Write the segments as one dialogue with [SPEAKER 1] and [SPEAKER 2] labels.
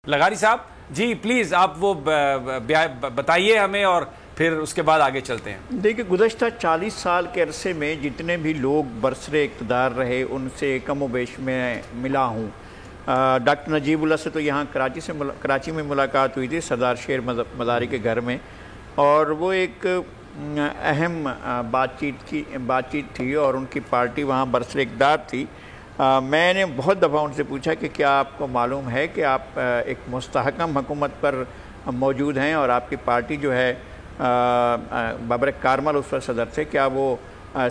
[SPEAKER 1] لغاری صاحب جی پلیز آپ وہ بتائیے ہمیں اور پھر اس کے بعد آگے چلتے ہیں۔
[SPEAKER 2] دیکھیں گزشتہ 40 سال کے عرصے میں جتنے بھی لوگ برسر اقتدار رہے ان سے کم و بیش میں ملا ہوں۔ ڈاکٹر نجیب اللہ سے تو یہاں کراچی میں ملاقات ہوئی تھی سردار شیر مزاری کے گھر میں، اور وہ ایک اہم بات چیت تھی اور ان کی پارٹی وہاں برسر اقتدار تھی۔ میں نے بہت دفعہ ان سے پوچھا کہ کیا آپ کو معلوم ہے کہ آپ ایک مستحکم حکومت پر موجود ہیں اور آپ کی پارٹی جو ہے بابرک کارمل اس وقت صدر تھے، کیا وہ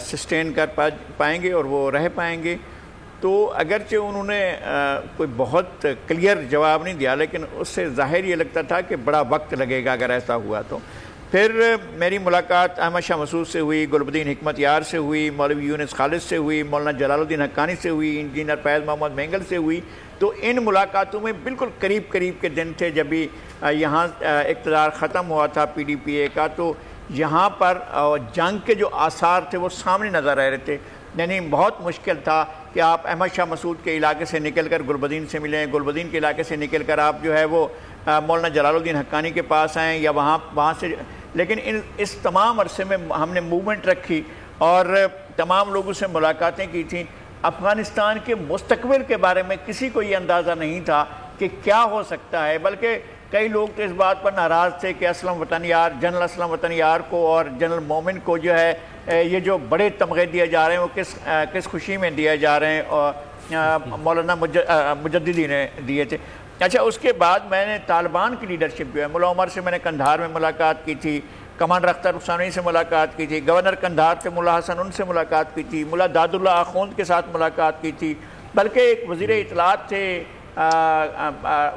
[SPEAKER 2] سسٹین کر پائیں گے اور وہ رہ پائیں گے؟ تو اگرچہ انہوں نے کوئی بہت کلیئر جواب نہیں دیا، لیکن اس سے ظاہر یہ لگتا تھا کہ بڑا وقت لگے گا اگر ایسا ہوا تو۔ پھر میری ملاقات احمد شاہ مسعود سے ہوئی، گلبدین حکمت یار سے ہوئی، مولوی یونس خالد سے ہوئی، مولانا جلال الدین حقانی سے ہوئی، انجینئر فیض محمد مینگل سے ہوئی۔ تو ان ملاقاتوں میں بالکل قریب کے دن تھے جب بھی یہاں اقتدار ختم ہوا تھا پی ڈی پی اے کا، تو یہاں پر جنگ کے جو آثار تھے وہ سامنے نظر آ رہے تھے۔ یعنی بہت مشکل تھا کہ آپ احمد شاہ مسعود کے علاقے سے نکل کر گلبدین سے ملیں، گلبدین کے علاقے سے نکل کر آپ جو ہے وہ مولانا جلال الدین حقانی کے پاس آئیں یا وہاں سے، لیکن اس تمام عرصے میں ہم نے موومنٹ رکھی اور تمام لوگوں سے ملاقاتیں کی تھیں۔ افغانستان کے مستقبل کے بارے میں کسی کو یہ اندازہ نہیں تھا کہ کیا ہو سکتا ہے، بلکہ کئی لوگ تو اس بات پر ناراض تھے کہ جنرل اسلم وطن یار کو اور جنرل مومن کو جو ہے یہ جو بڑے تمغے دیے جا رہے ہیں وہ کس خوشی میں دیے جا رہے ہیں، اور مولانا مجددی نے دیے تھے۔ اچھا، اس کے بعد میں نے طالبان کی لیڈرشپ جو ہے، ملا عمر سے میں نے قندھار میں ملاقات کی تھی، کمانڈر اختر حسینی سے ملاقات کی تھی، گورنر قندھار تھے ملا حسن ان سے ملاقات کی تھی، ملا داد اللہ آخوند کے ساتھ ملاقات کی تھی، بلکہ ایک وزیر اطلاعات تھے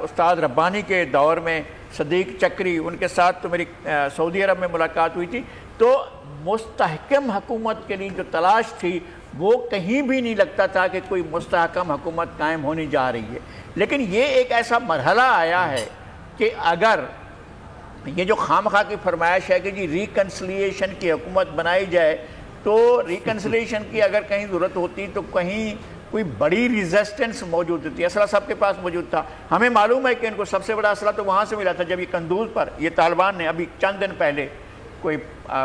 [SPEAKER 2] استاد ربانی کے دور میں صدیق چکری، ان کے ساتھ تو میری سعودی عرب میں ملاقات ہوئی تھی۔ تو مستحکم حکومت کے لیے جو تلاش تھی وہ کہیں بھی نہیں لگتا تھا کہ کوئی مستحکم حکومت قائم ہونے جا رہی ہے، لیکن یہ ایک ایسا مرحلہ آیا ہے کہ اگر یہ جو خامخواہ کی فرمائش ہے کہ جی ریکنسلیشن کی حکومت بنائی جائے، تو ریکنسلیشن کی اگر کہیں ضرورت ہوتی تو کہیں کوئی بڑی ریزسٹنس موجود تھی، اسلحہ سب کے پاس موجود تھا۔ ہمیں معلوم ہے کہ ان کو سب سے بڑا اسلحہ تو وہاں سے ملا تھا جب یہ قندوز پر یہ طالبان نے ابھی چند دن پہلے، کوئی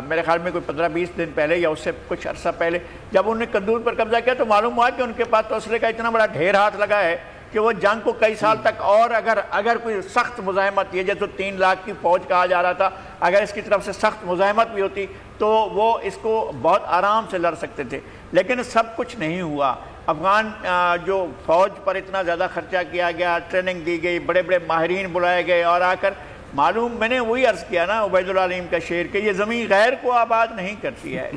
[SPEAKER 2] میرے خیال میں کوئی 15-20 دن پہلے یا اس سے کچھ عرصہ پہلے جب انہوں نے قندوز پر قبضہ کیا تو معلوم ہوا کہ ان کے پاس تو اسلحے کا اتنا بڑا ڈھیر ہاتھ لگا ہے کہ وہ جنگ کو کئی سال تک، اور اگر کوئی سخت مزاحمت، یہ جیسے 3 لاکھ کی فوج کہا جا رہا تھا، اگر اس کی طرف سے سخت مزاحمت بھی ہوتی تو وہ اس کو بہت آرام سے لڑ سکتے تھے، لیکن سب کچھ نہیں ہوا۔ افغان جو فوج پر اتنا زیادہ خرچہ کیا گیا، ٹریننگ دی گئی، بڑے بڑے ماہرین بلائے گئے، اور آ کر معلوم، میں نے وہی عرض کیا نا عبید العلیم کا شعر کہ یہ زمین غیر کو آباد نہیں کرتی ہے،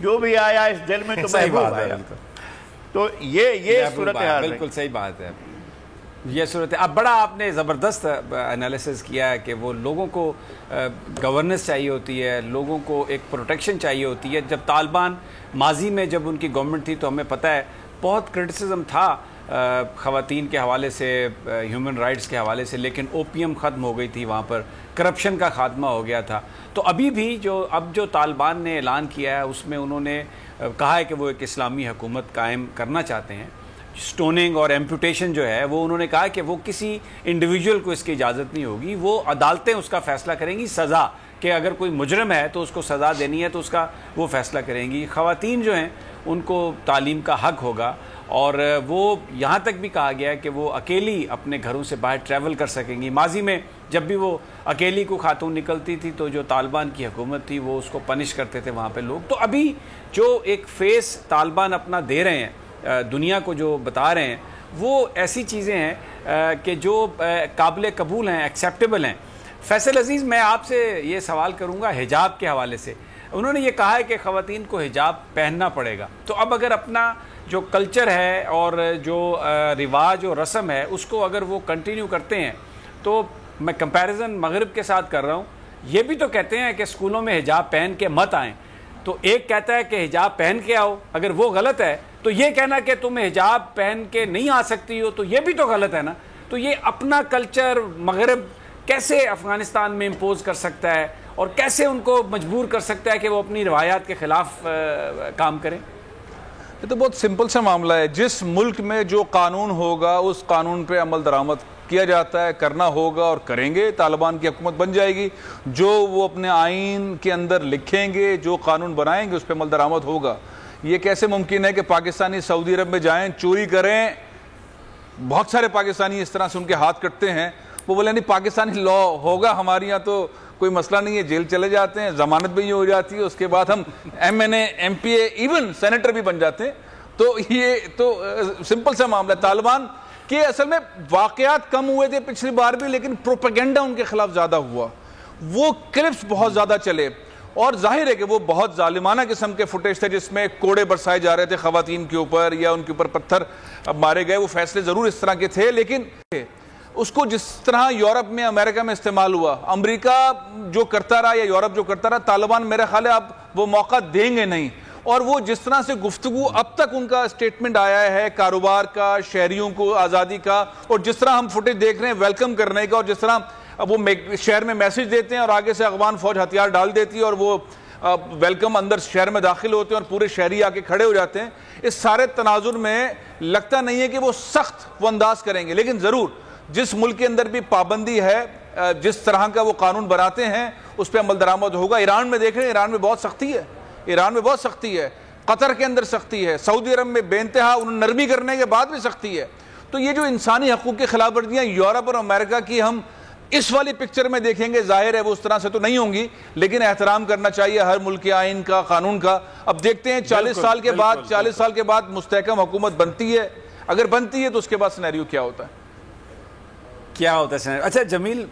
[SPEAKER 2] جو بھی آیا اس دل میں تو محبوب آیا۔ تو یہ صورتحال ہے۔
[SPEAKER 1] بالکل صحیح بات ہے، یہ صورت ہے۔ اب بڑا آپ نے زبردست انالیسس کیا ہے کہ وہ لوگوں کو گورننس چاہیے ہوتی ہے، لوگوں کو ایک پروٹیکشن چاہیے ہوتی ہے۔ جب طالبان ماضی میں جب ان کی گورنمنٹ تھی تو ہمیں پتہ ہے بہت کرٹیسزم تھا خواتین کے حوالے سے، ہیومن رائٹس کے حوالے سے، لیکن اوپیم ختم ہو گئی تھی وہاں پر، کرپشن کا خاتمہ ہو گیا تھا۔ تو ابھی بھی جو طالبان نے اعلان کیا ہے اس میں انہوں نے کہا ہے کہ وہ ایک اسلامی حکومت قائم کرنا چاہتے ہیں۔ سٹوننگ اور ایمپوٹیشن جو ہے وہ انہوں نے کہا کہ وہ کسی انڈیویجول کو اس کی اجازت نہیں ہوگی، وہ عدالتیں اس کا فیصلہ کریں گی، سزا کہ اگر کوئی مجرم ہے تو اس کو سزا دینی ہے تو اس کا وہ فیصلہ کریں گی۔ خواتین جو ہیں ان کو تعلیم کا حق ہوگا، اور وہ یہاں تک بھی کہا گیا ہے کہ وہ اکیلی اپنے گھروں سے باہر ٹریول کر سکیں گی۔ ماضی میں جب بھی وہ اکیلی کو خاتون نکلتی تھی تو جو طالبان کی حکومت تھی وہ اس کو پنش کرتے تھے وہاں پہ لوگ۔ تو ابھی جو ایک فیس طالبان اپنا دے رہے ہیں، دنیا کو جو بتا رہے ہیں، وہ ایسی چیزیں ہیں کہ جو قابل قبول ہیں، ایکسیپٹیبل ہیں۔ فیصل عزیز، میں آپ سے یہ سوال کروں گا حجاب کے حوالے سے۔ انہوں نے یہ کہا ہے کہ خواتین کو حجاب پہننا پڑے گا، تو اب اگر اپنا جو کلچر ہے اور جو رواج اور رسم ہے اس کو اگر وہ کنٹینیو کرتے ہیں، تو میں کمپیریزن مغرب کے ساتھ کر رہا ہوں، یہ بھی تو کہتے ہیں کہ اسکولوں میں حجاب پہن کے مت آئیں، تو ایک کہتا ہے کہ حجاب پہن کے آؤ، اگر وہ غلط ہے تو یہ کہنا کہ تم حجاب پہن کے نہیں آ سکتی ہو تو یہ بھی تو غلط ہے نا۔ تو یہ اپنا کلچر مغرب کیسے افغانستان میں امپوز کر سکتا ہے اور کیسے ان کو مجبور کر سکتا ہے کہ وہ اپنی روایات کے خلاف کام کریں؟
[SPEAKER 3] یہ تو بہت سمپل سا معاملہ ہے، جس ملک میں جو قانون ہوگا اس قانون پہ عمل درآمد کیا جاتا ہے، کرنا ہوگا اور کریں گے. طالبان کی حکومت بن جائے گی. جو وہ اپنے آئین کے اندر لکھیں گے، جو قانون بنائیں گے، اس پہ عمل درآمد ہوگا. یہ کیسے ممکن ہے کہ پاکستانی سعودی عرب میں جائیں، چوری کریں؟ بہت سارے پاکستانی اس طرح سے ان کے ہاتھ کٹتے ہیں. وہ بولے نہیں پاکستانی لا ہوگا، ہمارے یہاں تو کوئی مسئلہ نہیں ہے، جیل چلے جاتے ہیں، ضمانت بھی یہ ہو جاتی ہے، اس کے بعد ہم ایم این اے، ایم پی اے، ایون سینیٹر بھی بن جاتے ہیں. تو یہ تو سمپل سا معاملہ ہے. طالبان کے اصل میں واقعات کم ہوئے تھے پچھلی بار بھی، لیکن پروپیگنڈا ان کے خلاف زیادہ ہوا. وہ کلپس بہت زیادہ چلے اور ظاہر ہے کہ وہ بہت ظالمانہ قسم کے فوٹیج تھے جس میں کوڑے برسائے جا رہے تھے خواتین کے اوپر یا ان کے اوپر پتھر مارے گئے. وہ فیصلے ضرور اس طرح کے تھے، لیکن اس کو جس طرح یورپ میں، امریکہ میں استعمال ہوا، امریکہ جو کرتا رہا یا یورپ جو کرتا رہا، طالبان میرا خیال ہے اب وہ موقع دیں گے نہیں. اور وہ جس طرح سے گفتگو اب تک ان کا اسٹیٹمنٹ آیا ہے کاروبار کا، شہریوں کو آزادی کا، اور جس طرح ہم فوٹیج دیکھ رہے ہیں ویلکم کرنے کا، اور جس طرح وہ شہر میں میسج دیتے ہیں اور آگے سے افغان فوج ہتھیار ڈال دیتی ہے اور وہ ویلکم اندر شہر میں داخل ہوتے ہیں اور پورے شہری آ کے کھڑے ہو جاتے ہیں. اس سارے تناظر میں لگتا نہیں ہے کہ وہ سخت وہ انداز کریں گے، لیکن ضرور جس ملک کے اندر بھی پابندی ہے، جس طرح کا وہ قانون بناتے ہیں، اس پہ عمل درآمد ہوگا. ایران میں دیکھ رہے ہیں، ایران میں بہت سختی ہے، ایران میں بہت سختی ہے، قطر کے اندر سختی ہے، سعودی عرب میں بے انتہا انہوں نرمی کرنے کے بعد بھی سختی ہے. تو یہ جو انسانی حقوق کی خلاف ورزیاں یورپ اور امریکہ کی ہم اس والی پکچر میں دیکھیں گے، ظاہر ہے وہ اس طرح سے تو نہیں ہوں گی، لیکن احترام کرنا چاہیے ہر ملک کے آئین کا، قانون کا. اب دیکھتے ہیں 40 سال کے بعد مستحکم حکومت بنتی ہے، اگر بنتی ہے تو اس کے بعد سینیریو کیا ہوتا ہے.
[SPEAKER 1] اچھا جمیل،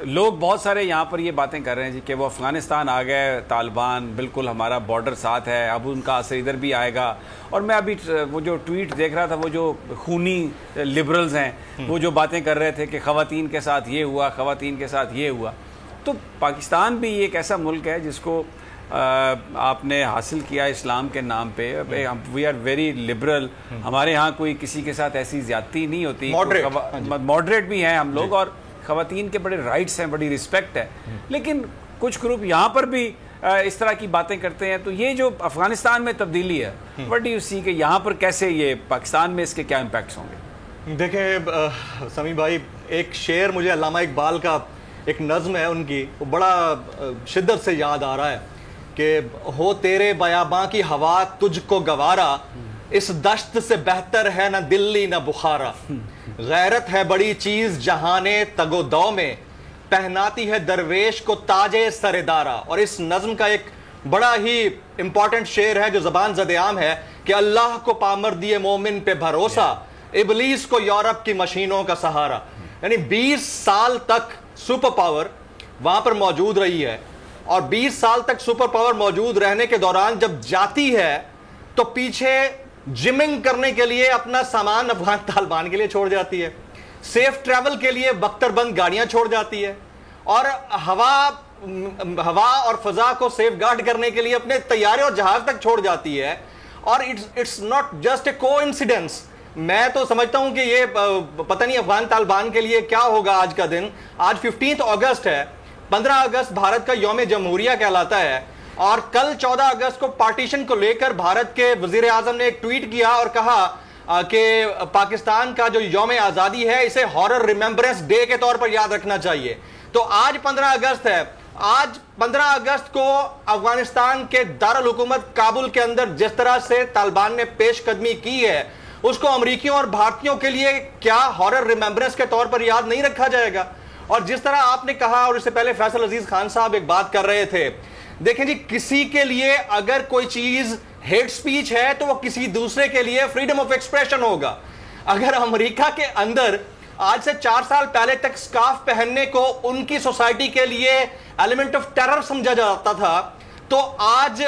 [SPEAKER 1] لوگ بہت سارے یہاں پر یہ باتیں کر رہے ہیں جی کہ وہ افغانستان آ گئے، طالبان بالکل ہمارا بارڈر ساتھ ہے، اب ان کا اثر ادھر بھی آئے گا. اور میں ابھی وہ جو ٹویٹ دیکھ رہا تھا، وہ جو خونی لبرلز ہیں وہ جو باتیں کر رہے تھے کہ خواتین کے ساتھ یہ ہوا، خواتین کے ساتھ یہ ہوا. تو پاکستان بھی ایک ایسا ملک ہے جس کو آپ نے حاصل کیا اسلام کے نام پہ. وی آر ویری لبرل، ہمارے ہاں کوئی کسی کے ساتھ ایسی زیادتی نہیں ہوتی، ماڈریٹ بھی ہیں ہم لوگ، اور خواتین کے بڑے رائٹس ہیں، بڑی رسپیکٹ ہے. لیکن کچھ گروپ یہاں پر بھی اس طرح کی باتیں کرتے ہیں. تو یہ جو افغانستان میں تبدیلی ہے، وٹ ڈو یو سی کہ یہاں پر کیسے یہ پاکستان میں اس کے کیا امپیکٹس ہوں گے؟
[SPEAKER 4] دیکھیں سمیع بھائی، ایک شعر مجھے علامہ اقبال کا ایک نظم ہے ان کی، وہ بڑا شدت سے یاد آ رہا ہے کہ ہو تیرے بیاباں کی ہوا تجھ کو گوارا، اس دشت سے بہتر ہے نہ دلی نہ بخارا، غیرت ہے بڑی چیز جہانے تگ و دو میں، پہناتی ہے درویش کو تاج سردارا. اور اس نظم کا ایک بڑا ہی امپورٹنٹ شعر ہے جو زبان زد عام ہے کہ اللہ کو پامردی مومن پہ بھروسہ، ابلیس کو یورپ کی مشینوں کا سہارا. یعنی 20 سال تک سپر پاور وہاں پر موجود رہی ہے، اور 20 سال تک سپر پاور موجود رہنے کے دوران جب جاتی ہے تو پیچھے جمنگ کرنے کے لیے اپنا سامان افغان طالبان کے لیے چھوڑ جاتی ہے، سیف ٹریول کے لیے بختر بند گاڑیاں چھوڑ جاتی ہے، اور ہوا اور فضا کو سیف گارڈ کرنے کے لیے اپنے طیارے اور جہاز تک چھوڑ جاتی ہے. اور اٹس ناٹ جسٹ اے کو انسیڈنس. میں تو سمجھتا ہوں کہ یہ پتہ نہیں افغان طالبان کے لیے کیا ہوگا آج کا دن. آج 15 اگست ہے، 15 اگست بھارت کا یوم جمہوریہ کہلاتا ہے، اور کل 14 اگست کو پارٹیشن کو لے کر بھارت کے وزیر اعظم نے ایک ٹویٹ کیا اور کہا کہ پاکستان کا جو یوم آزادی ہے اسے ہارر ریممبرنس ڈے کے طور پر یاد رکھنا چاہیے. تو آج 15 اگست ہے. آج 15 اگست کو افغانستان کے دارالحکومت کابل کے اندر جس طرح سے طالبان نے پیش قدمی کی ہے، اس کو امریکیوں اور بھارتیوں کے لیے کیا ہارر ریممبرنس کے طور پر یاد نہیں رکھا جائے گا؟ اور جس طرح آپ نے کہا، اور اس سے پہلے فیصل عزیز خان صاحب ایک بات کر رہے تھے، دیکھیں جی، کسی کے لیے اگر کوئی چیز ہیٹ سپیچ ہے تو وہ کسی دوسرے کے لیے فریڈم آف ایکسپریشن ہوگا. اگر امریکہ کے اندر آج سے 4 سال پہلے تک سکارف پہننے کو ان کی سوسائٹی کے لیے ایلیمنٹ آف ٹیرر سمجھا جاتا تھا، تو آج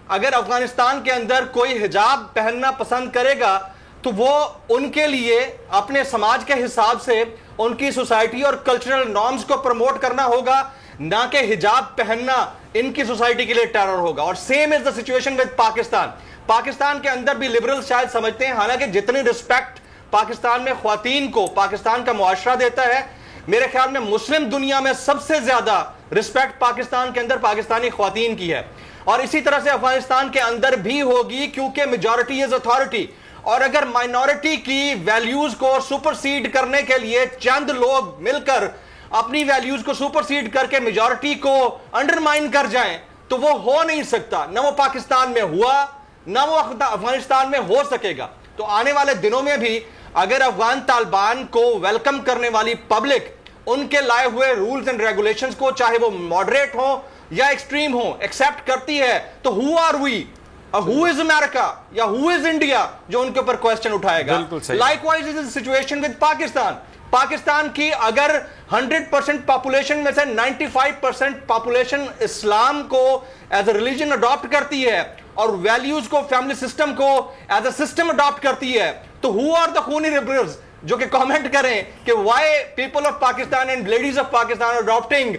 [SPEAKER 4] اگر افغانستان کے اندر کوئی حجاب پہننا پسند کرے گا تو وہ ان کے لیے اپنے سماج کے حساب سے ان کی سوسائٹی اور کلچرل نارمز کو پروموٹ کرنا ہوگا، نہ کہ حجاب پہننا ان کی سوسائٹی کے لیے ٹیرر ہوگا. اور same is the situation with Pakistan. Pakistan کے اندر بھی لبرل شاید سمجھتے ہیں، حالانکہ جتنی رسپیکٹ پاکستان میں خواتین کو پاکستان کا معاشرہ دیتا ہے، میرے خیال میں مسلم دنیا میں سب سے زیادہ رسپیکٹ پاکستان کے اندر پاکستانی خواتین کی ہے. اور اسی طرح سے افغانستان کے اندر بھی ہوگی، کیونکہ میجورٹی از اتھارٹی. اور اگر مائنورٹی کی ویلیوز کو سپرسیڈ کرنے کے لیے چند لوگ مل کر اپنی ویلیوز کو سپرسیڈ کر کے میجورٹی کو انڈرمائن کر جائیں تو وہ ہو نہیں سکتا. نہ وہ پاکستان میں ہوا, نہ وہ افغانستان میں ہو سکے گا. تو آنے والے دنوں میں بھی اگر افغان طالبان کو ویلکم کرنے والی پبلک ان کے لائے ہوئے رولز اینڈ ریگولیشنز کو, چاہے وہ ماڈریٹ ہوں یا ایکسٹریم ہوں, ایکسیپٹ کرتی ہے, تو who are we? Who is America یا who is India جو ان کے اوپر کوسچن اٹھائے گا. Likewise is the situation with Pakistan. Pakistan کی اگر 100% پاپولیشن میں سے 95% پاپولیشن اسلام کو ایز اے ریلیجن اڈاپٹ کرتی ہے اور ویلیوز کو, فیملی سسٹم کو ایز اے سسٹم اڈاپٹ کرتی ہے, تو who are the خونی ریبلز جو کہ کامنٹ کریں کہ why people of Pakistan and ladies of Pakistan are adopting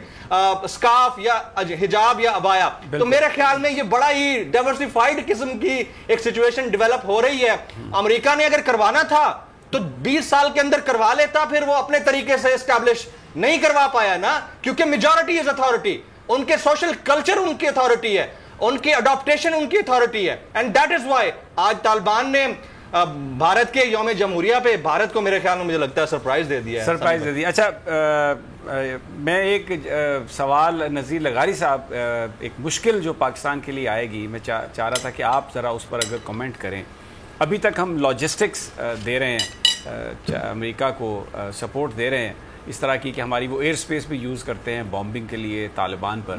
[SPEAKER 4] scarf یا حجاب یا عبایا. تو میرے خیال میں یہ بڑا ہی ڈائیورسیفائڈ قسم کی ایک سچویشن ڈیولپ ہو رہی ہے. امریکہ نے اگر کروانا تھا تو 20 سال کے اندر کروا لیتا, پھر وہ اپنے طریقے سے اسٹیبلش نہیں کروا پایا نا, کیونکہ میجورٹی از اتھارٹی, ان کے سوشل کلچر ان کی اتھارٹی ہے, ان کی اڈاپٹیشن ان کی اتھارٹی ہے. اینڈ دیٹ از وائی آج طالبان نے بھارت کے یوم جمہوریہ پہ بھارت کو میرے خیال میں مجھے لگتا ہے سرپرائز دے دیا ہے.
[SPEAKER 1] اچھا, میں ایک سوال نذیر لغاری صاحب, ایک مشکل جو پاکستان کے لیے آئے گی, میں چاہ رہا تھا کہ آپ ذرا اس پر اگر کمنٹ کریں. ابھی تک ہم لاجسٹکس دے رہے ہیں, امریکہ کو سپورٹ دے رہے ہیں اس طرح کی کہ ہماری وہ ایئر سپیس بھی یوز کرتے ہیں بامبنگ کے لیے طالبان پر.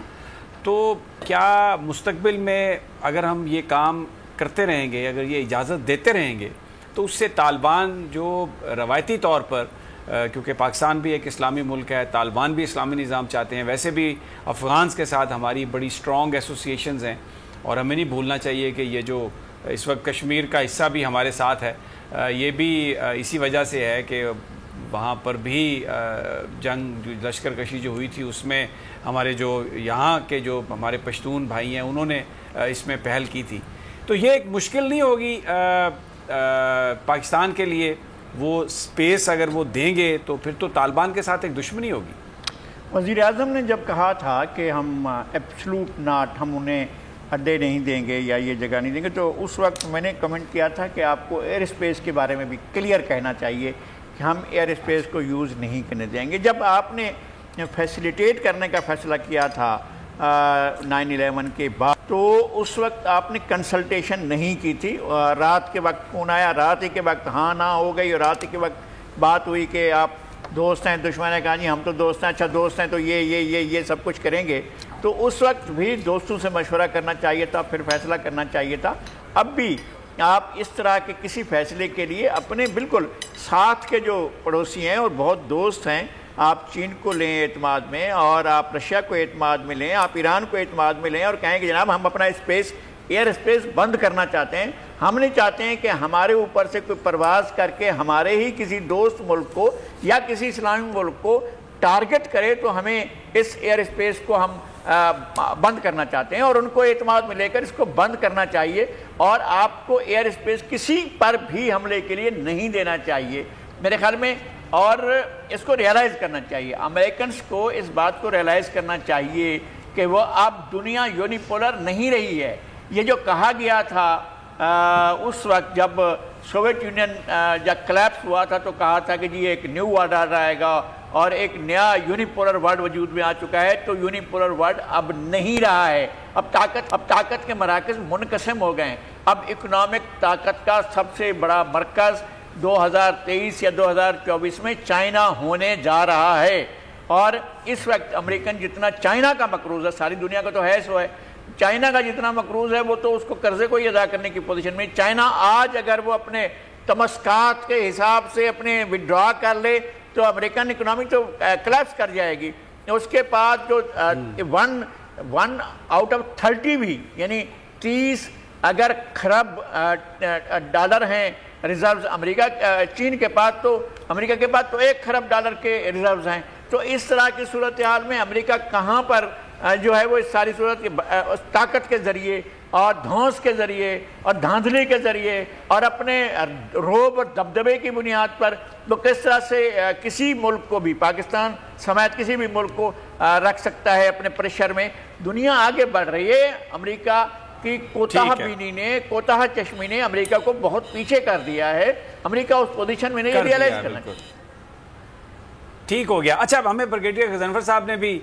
[SPEAKER 1] تو کیا مستقبل میں اگر ہم یہ کام کرتے رہیں گے, اگر یہ اجازت دیتے رہیں گے, تو اس سے طالبان جو روایتی طور پر, کیونکہ پاکستان بھی ایک اسلامی ملک ہے, طالبان بھی اسلامی نظام چاہتے ہیں, ویسے بھی افغانز کے ساتھ ہماری بڑی سٹرونگ ایسوسیشنز ہیں, اور ہمیں نہیں بھولنا چاہیے کہ یہ جو اس وقت کشمیر کا حصہ بھی ہمارے ساتھ ہے, یہ بھی اسی وجہ سے ہے کہ وہاں پر بھی جنگ لشکر کشی جو ہوئی تھی اس میں ہمارے جو یہاں کے جو ہمارے پشتون بھائی ہیں انہوں نے اس میں پہل کی تھی. تو یہ ایک مشکل نہیں ہوگی پاکستان کے لیے, وہ سپیس اگر وہ دیں گے تو پھر تو طالبان کے ساتھ ایک دشمنی ہوگی.
[SPEAKER 2] وزیر اعظم نے جب کہا تھا کہ ہم ایبسلوٹ ناٹ, ہم انہیں اڈے نہیں دیں گے یا یہ جگہ نہیں دیں گے, تو اس وقت میں نے کمنٹ کیا تھا کہ آپ کو ایئر اسپیس کے بارے میں بھی کلیئر کہنا چاہیے کہ ہم ایئر اسپیس کو یوز نہیں کرنے دیں گے. جب آپ نے فیسیلیٹیٹ کرنے کا فیصلہ کیا تھا 9/11 کے بعد, تو اس وقت آپ نے کنسلٹیشن نہیں کی تھی. رات کے وقت فون آیا, رات ہی کے وقت ہاں نہ ہو گئی, اور رات ہی کے وقت بات ہوئی کہ آپ دوست ہیں. دشمن نے کہا جی ہم تو دوست ہیں, اچھا دوست ہیں تو یہ سب کچھ کریں گے. تو اس وقت بھی دوستوں سے مشورہ کرنا چاہیے تھا, پھر فیصلہ کرنا چاہیے تھا. اب بھی آپ اس طرح کے کسی فیصلے کے لیے اپنے بالکل ساتھ کے جو پڑوسی ہیں اور بہت دوست ہیں, آپ چین کو لیں اعتماد میں, اور آپ رشیا کو اعتماد میں لیں, آپ ایران کو اعتماد میں لیں, اور کہیں کہ جناب ہم اپنا اسپیس, ایئر اسپیس بند کرنا چاہتے ہیں. ہم نہیں چاہتے ہیں کہ ہمارے اوپر سے کوئی پرواز کر کے ہمارے ہی کسی دوست ملک کو یا کسی اسلامی ملک کو ٹارگٹ کرے, تو ہمیں اس ایئر اسپیس کو ہم بند کرنا چاہتے ہیں, اور ان کو اعتماد میں لے کر اس کو بند کرنا چاہیے. اور آپ کو ایئر اسپیس کسی پر بھی حملے کے لیے نہیں دینا چاہیے میرے خیال میں, اور اس کو ریئلائز کرنا چاہیے. امریکنز کو اس بات کو ریئلائز کرنا چاہیے کہ وہ اب دنیا یونیپولر نہیں رہی ہے. یہ جو کہا گیا تھا اس وقت جب سوویت یونین جب کلیپس ہوا تھا, تو کہا تھا کہ جی ایک نیو ورلڈ آئے گا اور ایک نیا یونیپولر ورلڈ وجود میں آ چکا ہے. تو یونیپولر ورلڈ اب نہیں رہا ہے. اب طاقت کے مراکز منقسم ہو گئے ہیں. اب اکنامک طاقت کا سب سے بڑا مرکز 2023 یا 2024 میں چائنا ہونے جا رہا ہے. اور اس وقت امریکن جتنا چائنا کا مقروض ہے, ساری دنیا کا تو ہے سو ہے, چائنا کا جتنا مقروض ہے وہ تو اس کو قرضے کو ہی ادا کرنے کی پوزیشن میں. چائنا آج اگر وہ اپنے تمسکات کے حساب سے اپنے وڈرا کر لے تو امریکن اکنامی تو کلیپس کر جائے گی. اس کے بعد جو 1 out of 30 بھی, یعنی 30 اگر خرب ڈالر ہیں ریزروز امریکہ, چین کے پاس, تو امریکہ کے پاس تو 1 خرب ڈالر کے ریزروز ہیں. تو اس طرح کی صورتحال میں امریکہ کہاں پر جو ہے وہ اس ساری صورت کی طاقت کے ذریعے اور دھونس کے ذریعے اور دھاندلی کے ذریعے اور اپنے روب اور دبدبے کی بنیاد پر وہ کس طرح سے کسی ملک کو بھی, پاکستان سمیت کسی بھی ملک کو رکھ سکتا ہے اپنے پریشر میں. دنیا آگے بڑھ رہی ہے, امریکہ کہ کوتاہ بینی نے، کوتاہ چشمی نے امریکہ کو بہت پیچھے کر دیا ہے. امریکہ اس پوزیشن میں نہیں ریئلائز کرنا.
[SPEAKER 1] ٹھیک ہو گیا. اچھا ہمیں بریگیڈیئر غضنفر صاحب نے بھی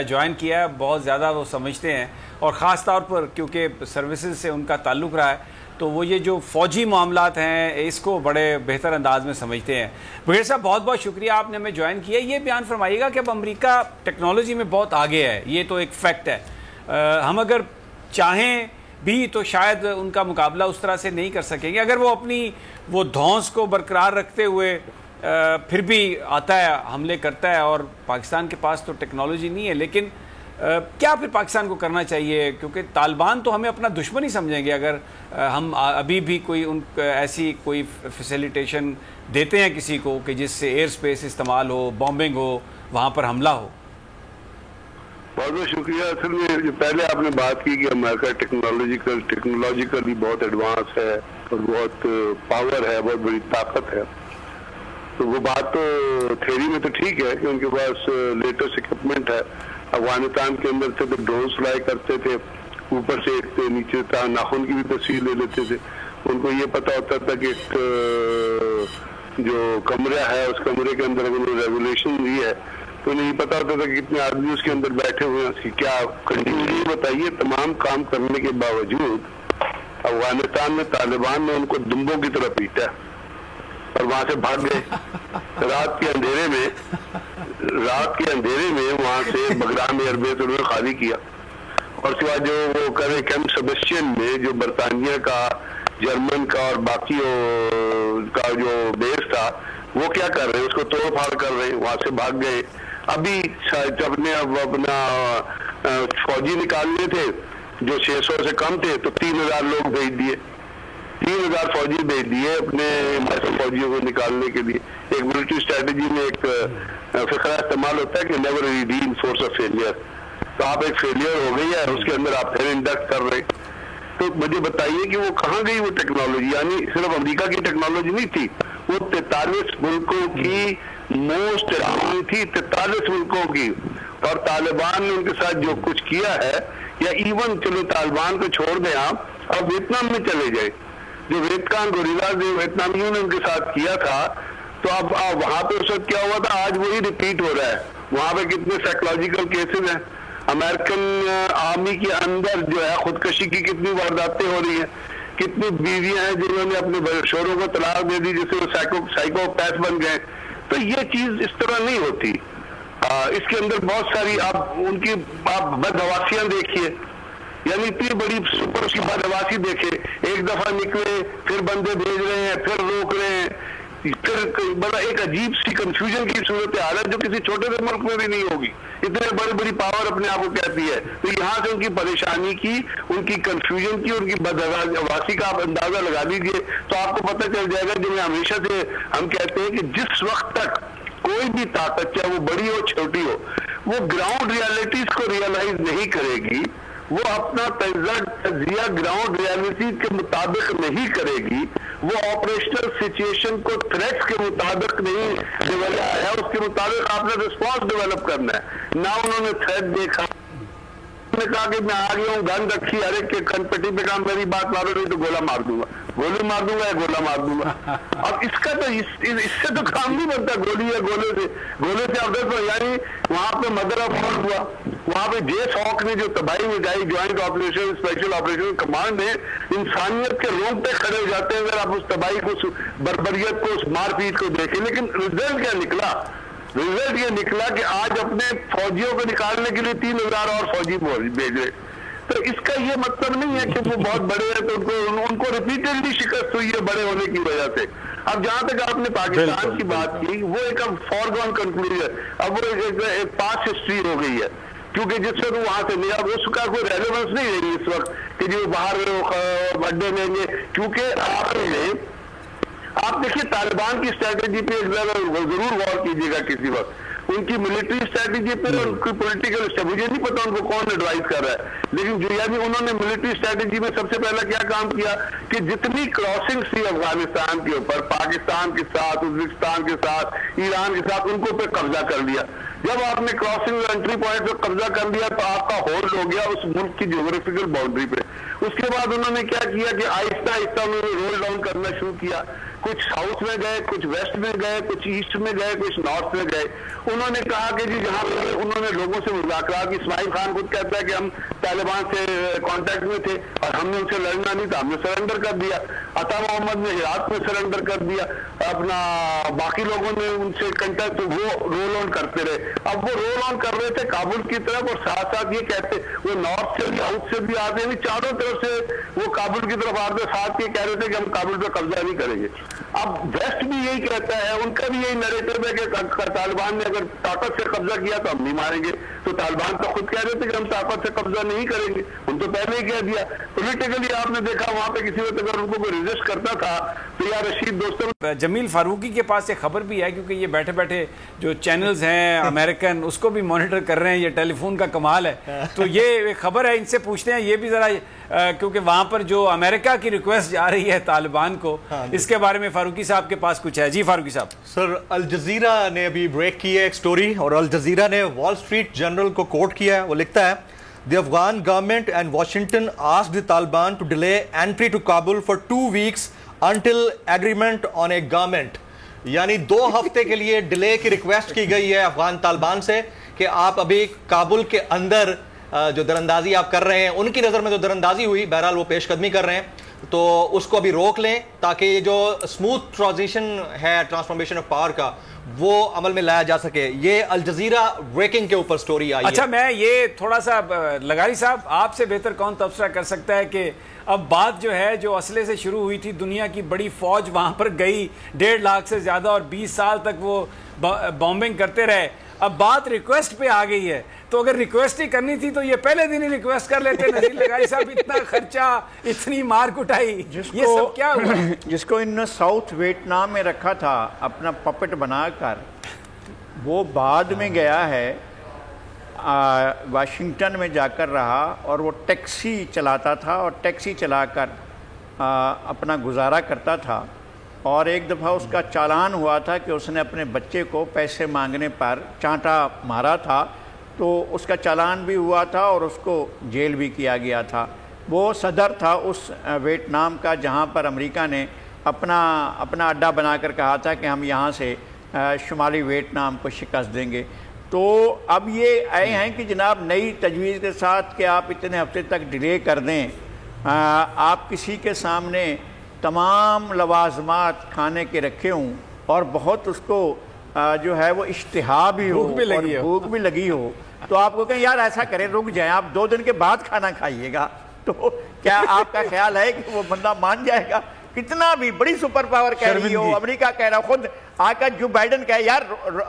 [SPEAKER 1] جوائن کیا ہے. بہت زیادہ وہ سمجھتے ہیں اور خاص طور پر کیونکہ سروسز سے ان کا تعلق رہا ہے تو وہ یہ جو فوجی معاملات ہیں اس کو بڑے بہتر انداز میں سمجھتے ہیں. بریگیڈیئر صاحب بہت بہت شکریہ آپ نے ہمیں جوائن کیا. یہ بیان فرمائیے گا کہ اب امریکہ ٹیکنالوجی میں بہت آگے ہے، یہ تو ایک فیکٹ ہے. ہم اگر چاہیں بھی تو شاید ان کا مقابلہ اس طرح سے نہیں کر سکیں گے اگر وہ اپنی وہ دھونس کو برقرار رکھتے ہوئے پھر بھی آتا ہے، حملے کرتا ہے. اور پاکستان کے پاس تو ٹیکنالوجی نہیں ہے، لیکن کیا پھر پاکستان کو کرنا چاہیے؟ کیونکہ طالبان تو ہمیں اپنا دشمن ہی سمجھیں گے اگر ہم ابھی بھی کوئی ان ایسی کوئی فیسیلیٹیشن دیتے ہیں کسی کو کہ جس سے ایئر سپیس استعمال ہو، بامبنگ ہو، وہاں پر حملہ ہو.
[SPEAKER 5] بہت بہت شکریہ. اصل میں جو پہلے آپ نے بات کی کہ امریکہ ٹیکنالوجیکلی بہت ایڈوانس ہے اور بہت پاور ہے، بہت بڑی طاقت ہے، تو وہ بات تو تھیوری میں تو ٹھیک ہے کہ ان کے پاس لیٹسٹ اکوپمنٹ ہے. افغانستان کے اندر سے تو ڈرون فلائی کرتے تھے، اوپر سے ایک نیچے ناخن کی بھی تصویر لے لیتے تھے. ان کو یہ پتا ہوتا تھا کہ ایک جو کمرہ ہے اس کمرے کے اندر اگر ریگولیشن بھی ہے تو انہیں یہ پتا ہوتا تھا کہ کتنے آدمی اس کے اندر بیٹھے ہوئے ہیں، اس کی کیا کنڈیشن. بتائیے تمام کام کرنے کے باوجود افغانستان میں طالبان نے ان کو دمبوں کی طرح پیٹا اور وہاں سے بھاگ گئے. رات کے اندھیرے میں وہاں سے بگرام ایئر بیس انہوں نے خالی کیا. اور اس کے بعد جو وہ کرے کیمپ سیبسٹین میں جو برطانیہ کا، جرمن کا اور باقی کا جو بیس تھا وہ کیا کر رہے ہیں، اس کو توڑ پھاڑ کر رہے ہیں، وہاں سے بھاگ گئے. ابھی جب نے اپنا فوجی نکالنے تھے جو 600 سے کم تھے تو 3000 لوگ بھیج دیے، 3000 فوجی بھیج دیے اپنے فوجیوں کو نکالنے کے لیے. ایک ملٹری اسٹریٹجی میں ایک فقرہ استعمال ہوتا ہے کہ نیور رینفورس اے فیلئر. تو آپ ایک فیلئر ہو گئی ہے، اس کے اندر آپ پھر انڈکٹ کر رہے. تو مجھے بتائیے کہ وہ کہاں گئی وہ ٹیکنالوجی؟ یعنی صرف امریکہ کی ٹیکنالوجی نہیں تھی، وہ 43 ملکوں کی موسٹ ایڈوانس تھی، 43 ملکوں کی. اور طالبان نے ان کے ساتھ جو کچھ کیا ہے، یا ایون چلو طالبان کو چھوڑ دیں آپ، اب ویتنام میں چلے جائے، جو ویتکان گوریلا جو ویتنامیوں نے ان کے ساتھ کیا تھا، تو اب وہاں پہ اس وقت کیا ہوا تھا، آج وہی ریپیٹ ہو رہا ہے. وہاں پہ کتنے سائیکولوجیکل کیسز ہیں. امریکن آرمی کے اندر جو ہے خودکشی کی کتنی وارداتیں ہو رہی ہیں، کتنی بیویاں ہیں جنہوں نے اپنے شوہروں کو طلاق دے دی جس سے وہ سائیکو پیس بن گئے. تو یہ چیز اس طرح نہیں ہوتی. اس کے اندر بہت ساری آپ ان کی بدحواسیاں دیکھیے، یعنی اتنی بڑی سپر اس کی بدحواسی دیکھے. ایک دفعہ نکلے پھر بندے بھیج رہے ہیں، پھر روک رہے ہیں، پھر بڑا ایک عجیب سی کنفیوژن کی صورت حالت جو کسی چھوٹے سے ملک میں بھی نہیں ہوگی. اتنے بڑی پاور اپنے آپ کو کہتی ہے. تو یہاں سے ان کی پریشانی کی، ان کی کنفیوژن کی، ان کی بدحواسی کا آپ اندازہ لگا لیجئے تو آپ کو پتہ چل جائے گا. جو میں ہمیشہ سے ہم کہتے ہیں کہ جس وقت تک کوئی بھی طاقت چاہے وہ بڑی ہو چھوٹی ہو، وہ گراؤنڈ ریالٹیز کو ریئلائز نہیں کرے گی، وہ اپنا تجزیہ گراؤنڈ ریالٹی کے مطابق نہیں کرے گی، وہ آپریشنل سچویشن کو تھریٹس کے مطابق نہیں ڈیولپ ہے، اس کے مطابق آپ نے رسپانس ڈیولپ کرنا ہے. نہ انہوں نے تھریٹ دیکھا، نے کہا کہ میں آ گیا ہوں، گن رکھی، ہر ایک کے کن پٹی پہ کہا میری بات مارو نہیں تو گولا مار دوں گا، گولی مار دوں گا یا گولا مار دوں گا. اب اس کا تو اس سے تو کام نہیں بنتا گولی یا گولے سے افضل. یعنی وہاں پہ مدر آف آل ہوا، وہاں پہ جیس ہاک نے جو تباہی مچائی، joint operation special operation command نے انسانیت کے رونگٹے کھڑے ہو جاتے ہیں اگر آپ اس تباہی کو، بربریت کو، اس مار پیٹ کو دیکھیں. لیکن رزلٹ کیا نکلا؟ رزلٹ یہ نکلا کہ آج اپنے فوجیوں کو نکالنے کے لیے 3000 اور فوجی بھیجے. تو اس کا یہ مطلب نہیں ہے کہ وہ بہت بڑے ہیں تو ان کو ریپیٹڈلی شکست ہوئی ہے بڑے ہونے کی وجہ سے. اب جہاں تک آپ نے پاکستان کی بات کی، وہ ایک اب فارگون کنکلوژن، اب وہ ایک پاس ہسٹری ہو گئی ہے، کیونکہ جس سے وہاں سے نہیں، اب اس کا کوئی ریلیونس نہیں رہی اس وقت کہ جو باہر اڈے لیں گے. کیونکہ آپ دیکھیے طالبان کی اسٹریٹجی پہ ایک ضرور غور کیجیے گا کسی وقت، ان کی ملٹری اسٹریٹجی پہ اور ان کی پولیٹیکل اسٹریٹجی، مجھے نہیں پتا ان کو کون ایڈوائز کر رہا ہے، لیکن جو یعنی انہوں نے ملٹری اسٹریٹجی میں سب سے پہلا کیا کام کیا کہ جتنی کراسنگ تھی افغانستان کے اوپر، پاکستان کے ساتھ، ازبکستان کے ساتھ، ایران کے ساتھ، ان کو پہ قبضہ کر لیا. جب آپ نے کراسنگ اور انٹری پوائنٹ پہ قبضہ کر لیا تو آپ کا ہولڈ ہو گیا اس ملک کی جغرافیکل باؤنڈری پہ. اس کے بعد انہوں نے کیا کیا کہ آہستہ آہستہ انہوں نے رول ڈاؤن کرنا شروع کیا. کچھ ساؤتھ میں گئے, کچھ ویسٹ میں گئے, کچھ ایسٹ میں گئے, کچھ نارتھ میں گئے. انہوں نے کہا کہ جی جہاں انہوں نے لوگوں سے مذاکرات, اسماعیل خان خود کہتا ہے کہ ہم طالبان سے کانٹیکٹ میں تھے اور ہم نے ان سے لڑنا نہیں تھا, ہم نے سرنڈر کر دیا. عطا محمد نے ہرات میں سرنڈر کر دیا, اپنا باقی لوگوں نے ان سے کنٹیکٹ, وہ رول آن کرتے رہے. اب وہ رول آن کر رہے تھے کابل کی طرف اور ساتھ ساتھ یہ کہتے وہ نارتھ سے بھی ساؤتھ سے بھی آتے ہیں, چاروں طرف سے وہ کابل کی طرف آتے, ساتھ یہ کہہ رہے تھے کہ ہم کابل پہ قبضہ نہیں کریں گے. اب ویسٹ بھی یہی کہتا ہے, ان کا بھی یہی نیریٹو ہے کہ طالبان نے اگر طاقت سے قبضہ کیا تو ہم نہیں ماریں گے. تو طالبان تو خود کہہ رہے تھے کہ ہم طاقت سے قبضہ نہیں کریں گے, ان تو پہلے ہی کہہ دیا. پولیٹیکلی آپ نے دیکھا وہاں پہ کسی وقت اگر ان کو کوئی ریزسٹ کرتا تھا تو یا رشید دوستوں.
[SPEAKER 1] جمیل فاروقی کے پاس ایک خبر بھی ہے, کیونکہ یہ بیٹھے بیٹھے جو چینلز ہیں امریکن اس کو بھی مانیٹر کر رہے ہیں, یہ ٹیلی فون کا کمال ہے. تو یہ خبر ہے, ان سے پوچھتے ہیں یہ بھی ذرا, کیونکہ وہاں پر جو امریکہ کی ریکویسٹ جا رہی ہے طالبان کو, اس کے بارے میں فاروقی صاحب کے پاس کچھ ہے. جی فاروقی صاحب.
[SPEAKER 4] سر, الجزیرہ نے ابھی بریک کی ہے ایک سٹوری, اور الجزیرہ نے وال سٹریٹ جرنل کو کوٹ کیا ہے. وہ لکھتا ہے The Afghan government and Washington asked the Taliban to delay entry to Kabul for 2 weeks until agreement on a government. یعنی 2 ہفتے کے لیے ڈیلے کی ریکویسٹ کی گئی ہے افغان طالبان سے کہ آپ ابھی کابل کے اندر جو دراندازی آپ کر رہے ہیں, ان کی نظر میں تو دراندازی ہوئی, بہرحال وہ پیش قدمی کر رہے ہیں, تو اس کو ابھی روک لیں تاکہ یہ جو اسموتھ ٹرانزیشن ہے ٹرانسفارمیشن آف پاور کا وہ عمل میں لایا جا سکے. یہ الجزیرہ بریکنگ کے اوپر سٹوری آئی ہے.
[SPEAKER 1] اچھا, میں یہ تھوڑا سا لگاری صاحب آپ سے بہتر کون تبصرہ کر سکتا ہے کہ اب بات جو ہے جو اسلحے سے شروع ہوئی تھی, دنیا کی بڑی فوج وہاں پر گئی 1.5 لاکھ سے زیادہ اور 20 سال تک وہ بامبنگ کرتے رہے, اب بات ریکویسٹ پہ آ گئی ہے, تو اگر ریکویسٹ ہی کرنی تھی تو یہ پہلے دن ہی ریکویسٹ کر لیتے. نذیر لگاری صاحب, اتنا خرچہ, اتنی مار کٹائی, یہ سب کیا ہوا؟
[SPEAKER 2] جس کو انہوں نے ساؤتھ ویتنام میں رکھا تھا اپنا پپٹ بنا کر, وہ بعد میں گیا ہے واشنگٹن میں جا کر رہا, اور وہ ٹیکسی چلاتا تھا اور ٹیکسی چلا کر اپنا گزارا کرتا تھا. اور ایک دفعہ اس کا چالان ہوا تھا کہ اس نے اپنے بچے کو پیسے مانگنے پر چانٹا مارا تھا, تو اس کا چالان بھی ہوا تھا اور اس کو جیل بھی کیا گیا تھا. وہ صدر تھا اس ویتنام کا جہاں پر امریکہ نے اپنا اڈا بنا کر کہا تھا کہ ہم یہاں سے شمالی ویتنام کو شکست دیں گے. تو اب یہ آئے ہیں کہ جناب نئی تجویز کے ساتھ کہ آپ اتنے ہفتے تک ڈیلے کر دیں, آپ کسی کے سامنے تمام لوازمات کھانے کے رکھے ہوں اور بہت اس کو جو ہے وہ اشتہا بھی ہو اور بھوک بھی لگی ہو, تو آپ کو کہیں یار ایسا کریں رک جائیں, آپ 2 دن کے بعد کھانا کھائیے گا, تو کیا آپ کا خیال ہے کہ وہ بندہ مان جائے گا؟ کتنا بھی بڑی سپر پاور کہہ رہی ہو, امریکہ کہہ رہا, خود آ کر جو بائیڈن کہے یار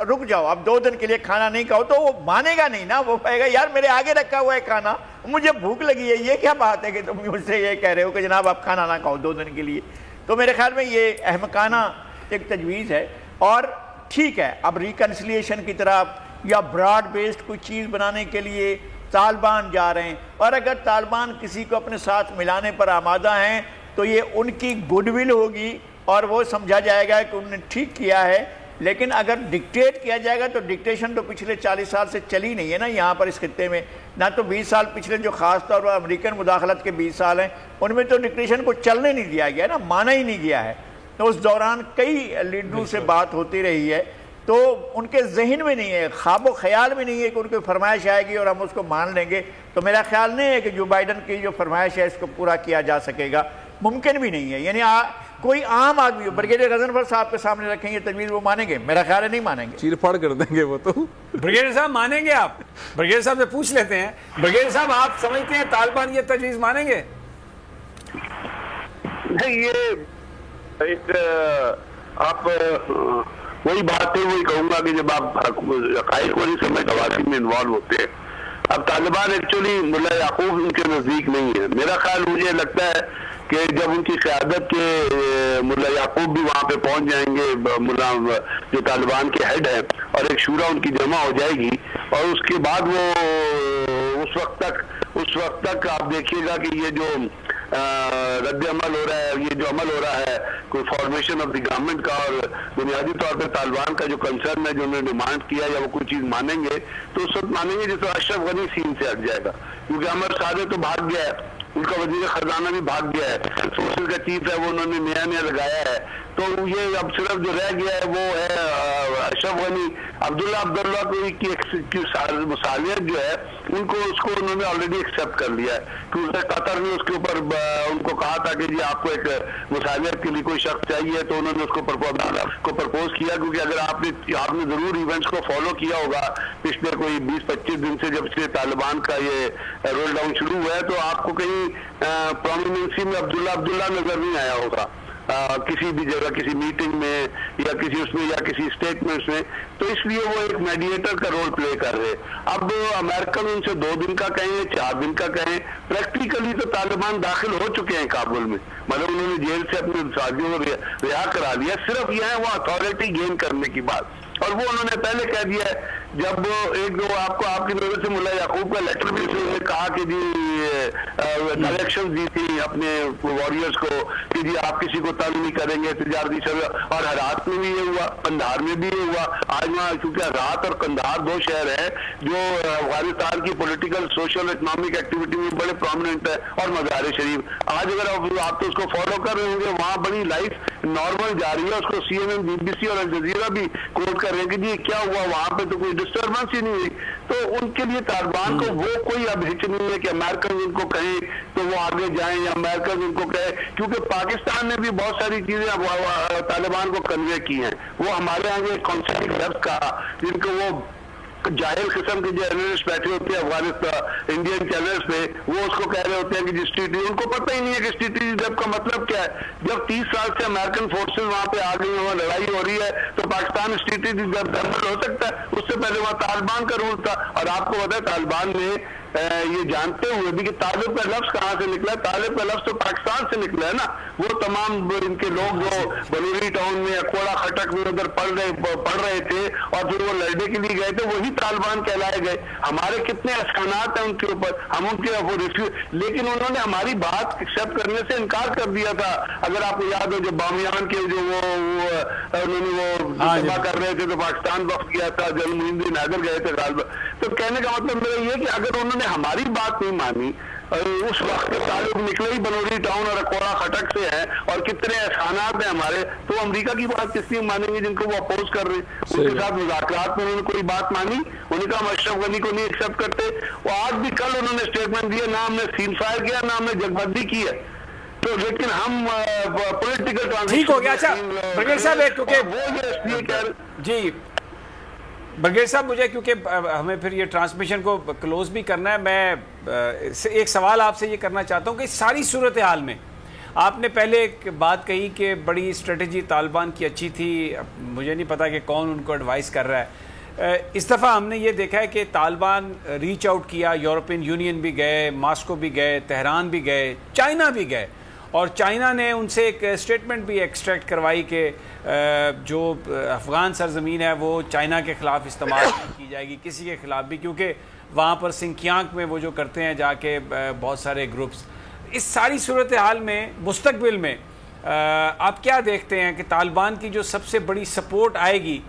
[SPEAKER 2] رک جاؤ اب 2 دن کے لیے کھانا نہیں کھاؤ, تو وہ مانے گا نہیں نا. وہ کہے گا یار میرے آگے رکھا ہوا ہے کھانا, مجھے بھوک لگی ہے, یہ کیا بات ہے کہ تم مجھ سے یہ کہہ رہے ہو کہ جناب آپ کھانا نہ کھاؤ 2 دن کے لیے. تو میرے خیال میں یہ احمقانہ ایک تجویز ہے. اور ٹھیک ہے, اب ریکنسلیشن کی طرف یا براڈ بیسڈ کوئی چیز بنانے کے لیے طالبان جا رہے ہیں, اور اگر طالبان کسی کو اپنے ساتھ ملانے پر آمادہ ہیں تو یہ ان کی گڈ ول ہوگی اور وہ سمجھا جائے گا کہ انہوں نے ٹھیک کیا ہے. لیکن اگر ڈکٹیٹ کیا جائے گا تو ڈکٹیشن تو پچھلے 40 سال سے چلی نہیں ہے نا یہاں پر اس خطے میں, نہ تو 20 سال پچھلے جو خاص طور پر امریکن مداخلت کے 20 سال ہیں ان میں تو ڈکٹیشن کو چلنے نہیں دیا گیا نا, مانا ہی نہیں گیا ہے. تو اس دوران کئی لیڈروں سے بات ہوتی رہی ہے, تو ان کے ذہن میں نہیں ہے, خواب و خیال میں نہیں ہے کہ ان کی فرمائش آئے گی اور ہم اس کو مان لیں گے. تو میرا خیال نہیں ہے کہ جو بائیڈن کی جو فرمائش ہے اس کو پورا کیا جا سکے گا, ممکن بھی نہیں ہے. یعنی کوئی عام آدمی ہو, بریگیڈیئر غضنفر صاحب کے سامنے رکھیں گے تجویز, وہ مانیں گے؟ میرا خیال ہے نہیں مانیں گے,
[SPEAKER 3] چیر پھاڑ کر دیں گے وہ. تو
[SPEAKER 1] بریگیڈیئر صاحب مانیں گے؟ آپ بریگیڈیئر صاحب سے پوچھ لیتے ہیں. بریگیڈیئر صاحب, آپ سمجھتے ہیں طالبان یہ تجویز مانیں گے؟
[SPEAKER 5] نہیں, یہ ایک آپ وہی بات ہے, وہی کہوں گا کہ جب آپ حقائق والی سمجھ قوانین میں انوالو ہوتے ہیں. اب طالبان ایکچولی ملا یعقوب ان کے نزدیک نہیں ہے. میرا خیال مجھے لگتا ہے کہ جب ان کی قیادت کے ملا یعقوب بھی وہاں پہ پہنچ جائیں گے, ملا جو طالبان کے ہیڈ ہیں, اور ایک شورا ان کی جمع ہو جائے گی, اور اس کے بعد وہ اس وقت تک آپ دیکھیے گا کہ یہ جو رد عمل ہو رہا ہے, یہ جو عمل ہو رہا ہے کوئی فارمیشن آف دی گورنمنٹ کا, اور بنیادی طور پہ طالبان کا جو کنسرن ہے جو انہوں نے ڈیمانڈ کیا, یا وہ کوئی چیز مانیں گے تو اس وقت مانیں گے جس طرح اشرف غنی سین سے ہٹ جائے گا, کیونکہ عمر صادق تو بھاگ گیا ہے, ان کا وزیر خزانہ بھی بھاگ گیا ہے، سوشل کا چیف ہے وہ انہوں نے نیا لگایا ہے، تو یہ اب صرف جو رہ گیا ہے وہ ہے اشرف غنی۔ عبداللہ کی مصالحت جو ہے اس کو انہوں نے آلریڈی ایکسیپٹ کر لیا ہے، کیونکہ قطر نے اس کے اوپر ان کو کہا تھا کہ جی آپ کو ایک مصالحت کے لیے کوئی شخص چاہیے، تو انہوں نے اس کو پرپوز کیا، کیونکہ اگر آپ نے ضرور ایونٹس کو فالو کیا ہوگا پچھلے کوئی 20-25 دن سے جب سے طالبان کا یہ رول ڈاؤن شروع ہوا ہے، تو آپ کو کہیں پرومیننسی میں عبداللہ نظر نہیں آیا ہوگا کسی بھی جگہ، کسی میٹنگ میں یا کسی اس میں یا کسی اسٹیٹمنٹس میں، تو اس لیے وہ ایک میڈیٹر کا رول پلے کر رہے۔ اب امریکن ان سے 2 دن کا کہیں 4 دن کا کہیں، پریکٹیکلی تو طالبان داخل ہو چکے ہیں کابل میں، مطلب انہوں نے جیل سے اپنے ساتھیوں کو رہا کرا دیا، صرف یہ ہے وہ اتھارٹی گین کرنے کی بات، اور وہ انہوں نے پہلے کہہ دیا ہے۔ جب ایک جو آپ کی نظر سے ملا یعقوب کا لیٹر بھی انہوں نے کہا کہ جی ڈائریکشن دی تھی اپنے واریئرز کو کہ جی آپ کسی کو تنگ نہیں کریں گے تجارتی سر، اور ہرات میں بھی یہ ہوا، قندھار میں بھی یہ ہوا۔ آج وہاں چونکہ ہرات اور قندھار 2 شہر ہیں جو افغانستان کی پولیٹیکل سوشل اکنامک ایکٹیویٹی میں بڑے پرومیننٹ ہے، اور مزار شریف۔ آج اگر آپ تو اس کو فالو کر رہے ہوں گے، وہاں بڑی لائف نارمل جاری ہے، اس کو CNN BBC اور الجزیرہ بھی کوٹ کر رہے ہیں کہ جی کیا ہوا وہاں پہ، تو کوئی ڈسٹربنس ہی نہیں ہوئی۔ تو ان کے لیے طالبان کو وہ کوئی اب ہچ نہیں ہے کہ امریکن ان کو کہیں تو وہ آگے جائیں یا امریکن ان کو کہے، کیونکہ پاکستان نے بھی بہت ساری چیزیں طالبان کو کنوے کی ہیں۔ وہ ہمارے یہاں جو کانسیپٹ لفظ کہا جن کو وہ جاہل قسم کے جو اینالسٹ بیٹھے ہوتے ہیں افغانستان انڈین چینلز پہ، وہ اس کو کہہ رہے ہوتے ہیں کہ جس ٹی ان کو پتہ ہی نہیں ہے کہ اسٹریٹجی کا مطلب کیا ہے۔ جب 30 سال سے امریکن فورسز وہاں پہ آ گئی ہیں، وہاں لڑائی ہو رہی ہے، تو پاکستان اسٹریٹجی ہو سکتا ہے؟ اس سے پہلے وہاں طالبان کا رول تھا، اور آپ کو پتا ہے طالبان نے یہ جانتے ہوئے بھی کہ طالب کا لفظ کہاں سے نکلا ہے، طالب کا لفظ تو پاکستان سے نکلا ہے نا۔ وہ تمام ان کے لوگ جو بلوری ٹاؤن میں اکوڑا خٹک میں ادھر پڑھ رہے تھے اور پھر وہ لڑنے کے لیے گئے تھے، وہی طالبان کہلائے گئے۔ ہمارے کتنے احسانات ہیں ان کے اوپر، ہم ان کے لیکن انہوں نے ہماری بات ایکسیپٹ کرنے سے انکار کر دیا تھا۔ اگر آپ کو یاد ہو جو بامیان کے جو انہوں نے وہ دفاع کر رہے تھے تو پاکستان وقت کیا تھا، جب الدین حیدر گئے تھے غالبا۔ تو کہنے کا مطلب میرا یہ کہ اگر انہوں نے ہماری بات نہیں مانی، اس وقت کے تعلق نکلے ہی بنوری ٹاؤن اور اکوڑا خٹک سے ہیں، اور کتنے احسانات ہیں ہمارے، تو امریکہ کی بات کس لیے مانیں گے جن کو وہ اپوز کر رہے ہیں؟ ان کے ساتھ مذاکرات میں انہوں نے کوئی بات مانی؟ انہوں نے کہا ہم اشرف غنی کو نہیں ایکسیپٹ کرتے۔ وہ آج بھی کل انہوں نے اسٹیٹمنٹ دیا، نہ ہم نے سین فائر کیا نہ ہم نے جگبندی کی ہے، تو لیکن ہم پولیٹیکل
[SPEAKER 1] ٹھیک ہو گیا۔ اچھا برگیڈ صاحب، جی برگیڈ صاحب، مجھے کیونکہ ہمیں پھر یہ ٹرانسمیشن کو کلوز بھی کرنا ہے، میں ایک سوال آپ سے یہ کرنا چاہتا ہوں کہ ساری صورتحال میں آپ نے پہلے ایک بات کہی کہ بڑی اسٹریٹجی طالبان کی اچھی تھی، مجھے نہیں پتا کہ کون ان کو ایڈوائز کر رہا ہے۔ اس دفعہ ہم نے یہ دیکھا ہے کہ طالبان ریچ آؤٹ کیا، یورپین یونین بھی گئے، ماسکو بھی گئے، تہران بھی گئے، چائنا بھی گئے، اور چائنا نے ان سے ایک اسٹیٹمنٹ بھی ایکسٹریکٹ کروائی کہ جو افغان سرزمین ہے وہ چائنا کے خلاف استعمال کی جائے گی، کسی کے خلاف بھی، کیونکہ وہاں پر سنکیانگ میں وہ جو کرتے ہیں جا کے بہت سارے گروپس۔ اس ساری صورتحال میں مستقبل میں آپ کیا دیکھتے ہیں کہ طالبان کی جو سب سے بڑی سپورٹ آئے گی،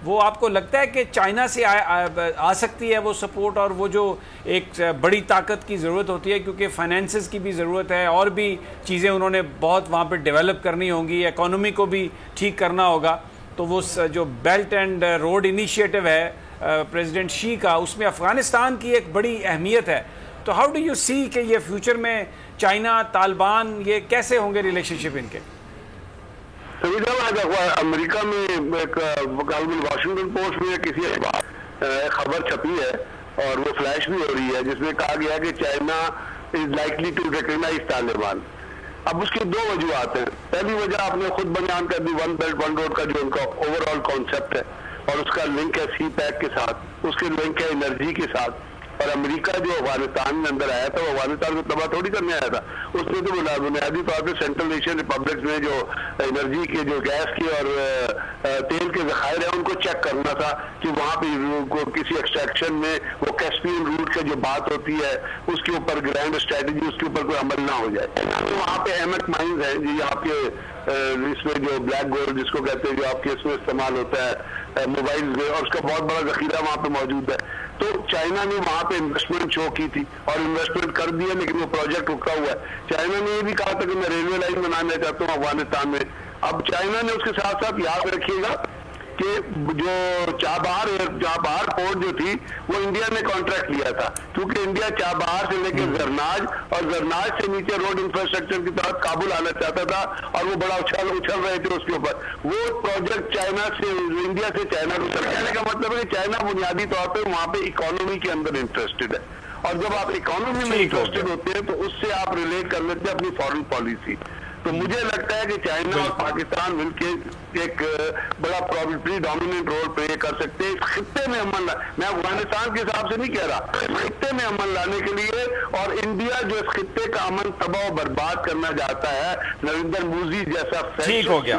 [SPEAKER 1] وہ آپ کو لگتا ہے کہ چائنا سے آ سکتی ہے وہ سپورٹ، اور وہ جو ایک بڑی طاقت کی ضرورت ہوتی ہے کیونکہ فائنینسز کی بھی ضرورت ہے اور بھی چیزیں انہوں نے بہت وہاں پہ ڈیولپ کرنی ہوں گی، اکانومی کو بھی ٹھیک کرنا ہوگا، تو وہ جو بیلٹ اینڈ روڈ انیشیٹو ہے پریزیڈنٹ شی کا، اس میں افغانستان کی ایک بڑی اہمیت ہے۔ تو ہاؤ ڈو یو سی کہ یہ فیوچر میں چائنا طالبان یہ کیسے ہوں گے ریلیشن شپ ان کے؟
[SPEAKER 5] امریکہ میں ایک واشنگٹن پوسٹ میں کسی خبر چھپی ہے اور وہ فلیش بھی ہو رہی ہے، جس میں کہا گیا کہ China is likely to recognise Taliban. اب اس کی 2 وجوہات ہیں۔ پہلی وجہ آپ نے خود بیان کر دی، ون بیلٹ ون روڈ کا جو ان کا اوور آل کانسیپٹ ہے، اور اس کا لنک ہے سی پیک کے ساتھ، اس کے لنک ہے انرجی کے ساتھ۔ اور امریکہ جو افغانستان میں اندر آیا تھا وہ افغانستان کو تباہ تھوڑی کرنے آیا تھا، اس نے تو بنیادی طور پہ سینٹرل ایشین ریپبلکس میں جو انرجی کے جو گیس کے اور تیل کے ذخائر ہیں ان کو چیک کرنا تھا کہ وہاں پہ کسی ایکسٹریکشن میں وہ کیسپین روٹ کا جو بات ہوتی ہے اس کے اوپر گرینڈ اسٹریٹجی اس کے اوپر کوئی عمل نہ ہو جائے۔ تو وہاں پہ احمد مائنز ہیں جی، آپ کے اس میں جو بلیک گولڈ جس کو کہتے ہیں جو آپ کے اس میں استعمال ہوتا ہے موبائل میں، اور اس کا بہت بڑا ذخیرہ وہاں پہ موجود ہے. تو چائنا نے وہاں پہ انویسٹمنٹ شو کی تھی اور انویسٹمنٹ کر دیا، لیکن وہ پروجیکٹ رکا ہوا ہے. چائنا نے یہ بھی کہا تھا کہ میں ریلوے لائن بنانا چاہتا ہوں افغانستان میں. اب چائنا نے اس کے ساتھ ساتھ یاد رکھیے گا کہ جو چابہار پورٹ جو تھی وہ انڈیا نے کانٹریکٹ لیا تھا، کیونکہ انڈیا چابہار سے لے کے زرناج اور زرناج سے نیچے روڈ انفراسٹرکچر کی طرف کابل آنا چاہتا تھا، اور وہ بڑا اچھل رہے تھے اس کے اوپر. وہ پروجیکٹ چائنا سے انڈیا سے چائنا کو کہنے کا مطلب ہے کہ چائنا بنیادی طور پہ وہاں پہ اکانومی کے اندر انٹرسٹڈ ہے، اور جب آپ اکانومی میں انٹرسٹڈ ہوتے ہیں تو اس سے آپ ریلیٹ کر لیتے ہیں اپنی فارن پالیسی. تو مجھے لگتا ہے کہ چائنا اور پاکستان مل کے ایک بڑا پری ڈومیننٹ رول پلے کر سکتے ہیں اس خطے میں امن میں افغانستان کے حساب سے نہیں کہہ رہا، خطے میں امن لانے کے لیے. اور انڈیا جو اس خطے کا امن تباہ و برباد کرنا چاہتا ہے، نریندر مودی جیسا
[SPEAKER 1] ٹھیک ہو گیا.